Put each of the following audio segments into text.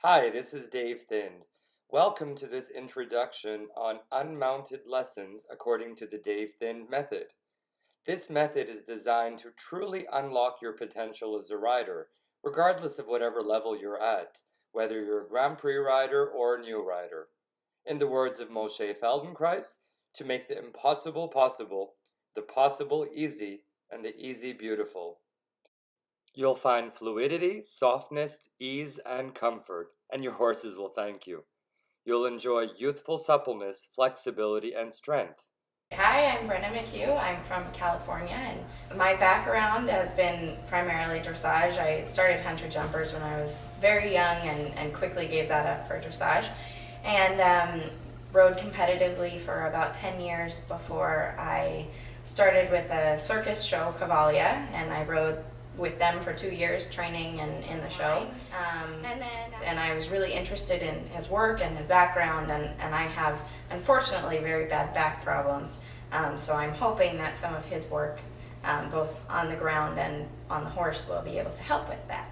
Hi, this is Dave Thind. Welcome to this introduction on unmounted lessons according to the Dave Thind method. This method is designed to truly unlock your potential as a rider, regardless of whatever level you're at, whether you're a Grand Prix rider or a new rider. In the words of Moshe Feldenkrais, to make the impossible possible, the possible easy, and the easy beautiful. You'll find fluidity, softness, ease, and comfort, and your horses will thank you. You'll enjoy youthful suppleness, flexibility, and strength. Hi, I'm Brenda McHugh. I'm from California, and my background has been primarily dressage. I started hunter jumpers when I was very young and quickly gave that up for dressage, and rode competitively for about 10 years before I started with a circus show, Cavalia, and I rode with them for 2 years training and in the show. And I was really interested in his work and his background, and I have unfortunately very bad back problems. So I'm hoping that some of his work, both on the ground and on the horse, will be able to help with that.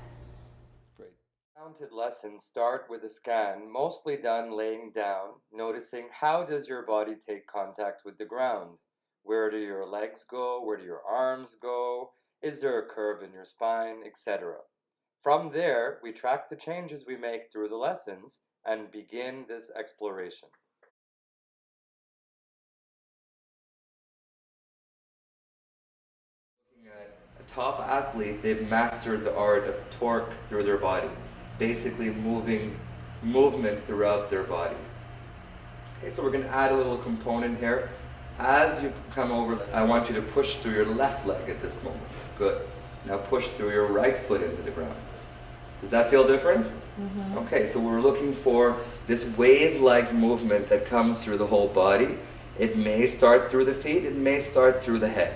Great. Mounted lessons start with a scan, mostly done laying down, noticing how does your body take contact with the ground? Where do your legs go? Where do your arms go? Is there a curve in your spine, etc.? From there, we track the changes we make through the lessons and begin this exploration. Looking at a top athlete, they've mastered the art of torque through their body, basically movement throughout their body. Okay, so we're going to add a little component here. As you come over, I want you to push through your left leg at this moment. Good. Now push through your right foot into the ground. Does that feel different? Mm-hmm. Okay, so we're looking for this wave-like movement that comes through the whole body. It may start through the feet, it may start through the head.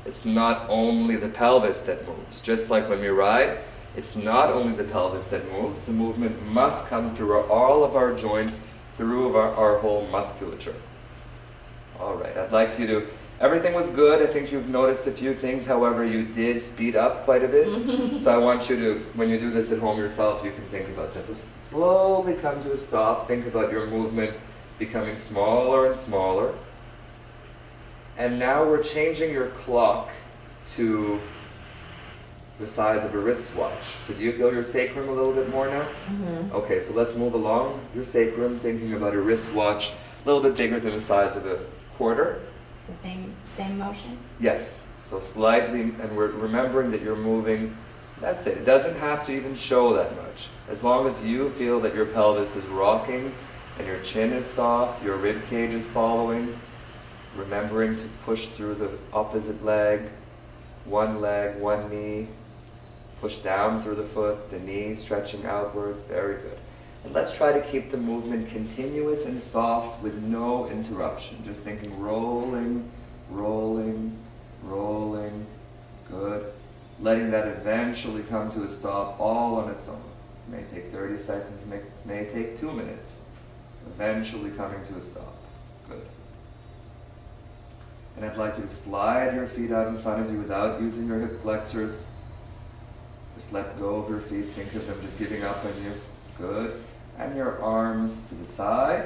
It's not only the pelvis that moves. Just like when we ride, it's not only the pelvis that moves. The movement must come through all of our joints, through our whole musculature. All right, I'd like you to, everything was good. I think you've noticed a few things. However, you did speed up quite a bit. So I want you to, when you do this at home yourself, you can think about that. So slowly come to a stop. Think about your movement becoming smaller and smaller. And now we're changing your clock to the size of a wristwatch. So do you feel your sacrum a little bit more now? Mm-hmm. Okay, so let's move along your sacrum, thinking about a wristwatch a little bit bigger than the size of a quarter. The same motion? Yes. So slightly, and we're remembering that you're moving. That's it. It doesn't have to even show that much. As long as you feel that your pelvis is rocking and your chin is soft, your rib cage is following, remembering to push through the opposite leg, one knee, push down through the foot, the knee stretching outwards. Very good. And let's try to keep the movement continuous and soft with no interruption. Just thinking rolling, rolling, rolling. Good. Letting that eventually come to a stop all on its own. It may take 30 seconds, may take 2 minutes. Eventually coming to a stop. Good. And I'd like you to slide your feet out in front of you without using your hip flexors. Just let go of your feet. Think of them just giving up on you. Good. And your arms to the side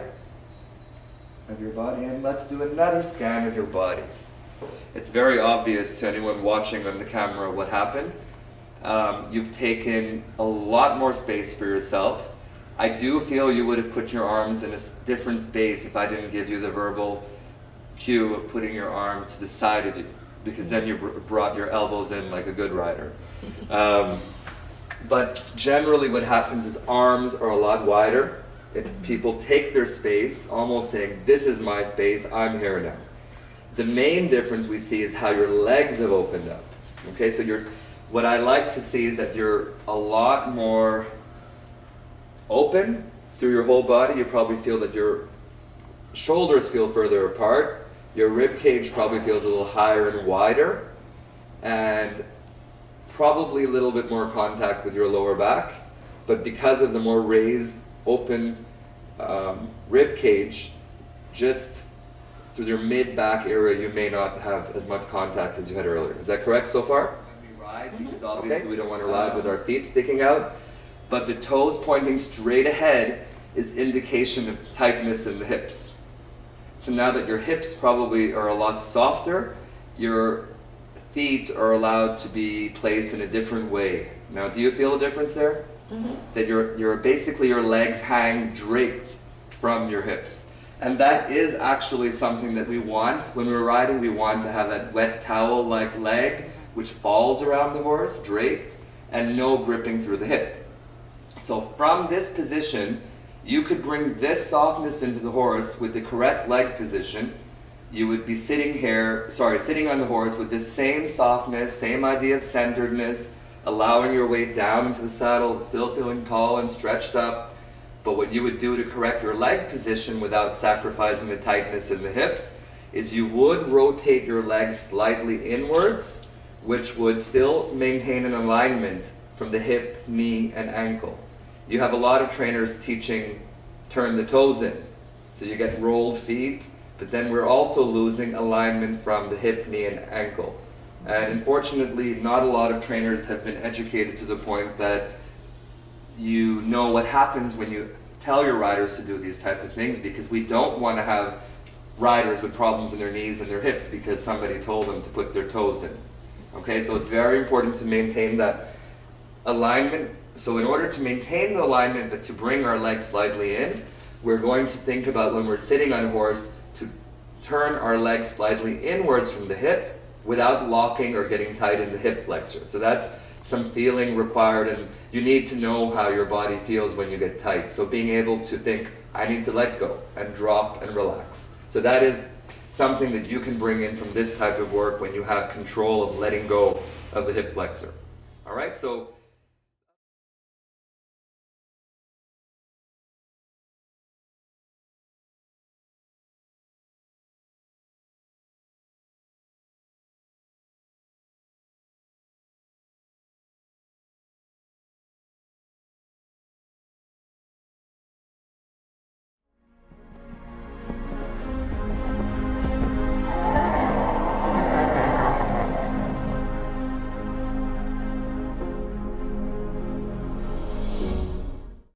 of your body. And let's do another scan of your body. It's very obvious to anyone watching on the camera what happened. You've taken a lot more space for yourself. I do feel you would have put your arms in a different space if I didn't give you the verbal cue of putting your arm to the side of you, because then you brought your elbows in like a good rider. But generally what happens is arms are a lot wider. People take their space, almost saying, this is my space, I'm here now. The main difference we see is how your legs have opened up. Okay, so what I like to see is that you're a lot more open through your whole body. You probably feel that your shoulders feel further apart. Your rib cage probably feels a little higher and wider. And probably a little bit more contact with your lower back, but because of the more raised, open rib cage, just through your mid-back area, you may not have as much contact as you had earlier. Is that correct so far? When we ride, because obviously we don't want to ride with our feet sticking out, but the toes pointing straight ahead is indication of tightness in the hips. So now that your hips probably are a lot softer, your feet are allowed to be placed in a different way. Now, do you feel a difference there? Mm-hmm. That basically your legs hang draped from your hips. And that is actually something that we want. When we're riding, we want to have that wet towel-like leg which falls around the horse, draped, and no gripping through the hip. So from this position, you could bring this softness into the horse with the correct leg position. You would be sitting on the horse with this same softness, same idea of centeredness, allowing your weight down into the saddle, still feeling tall and stretched up. But what you would do to correct your leg position without sacrificing the tightness in the hips is you would rotate your legs slightly inwards, which would still maintain an alignment from the hip, knee, and ankle. You have a lot of trainers teaching turn the toes in. So you get rolled feet, but then we're also losing alignment from the hip, knee, and ankle. And unfortunately, not a lot of trainers have been educated to the point that you know what happens when you tell your riders to do these type of things, because we don't want to have riders with problems in their knees and their hips because somebody told them to put their toes in. Okay, so it's very important to maintain that alignment. So in order to maintain the alignment but to bring our legs slightly in, we're going to think about when we're sitting on a horse to turn our legs slightly inwards from the hip without locking or getting tight in the hip flexor. So that's some feeling required, and you need to know how your body feels when you get tight. So being able to think, I need to let go and drop and relax. So that is something that you can bring in from this type of work when you have control of letting go of the hip flexor. All right, so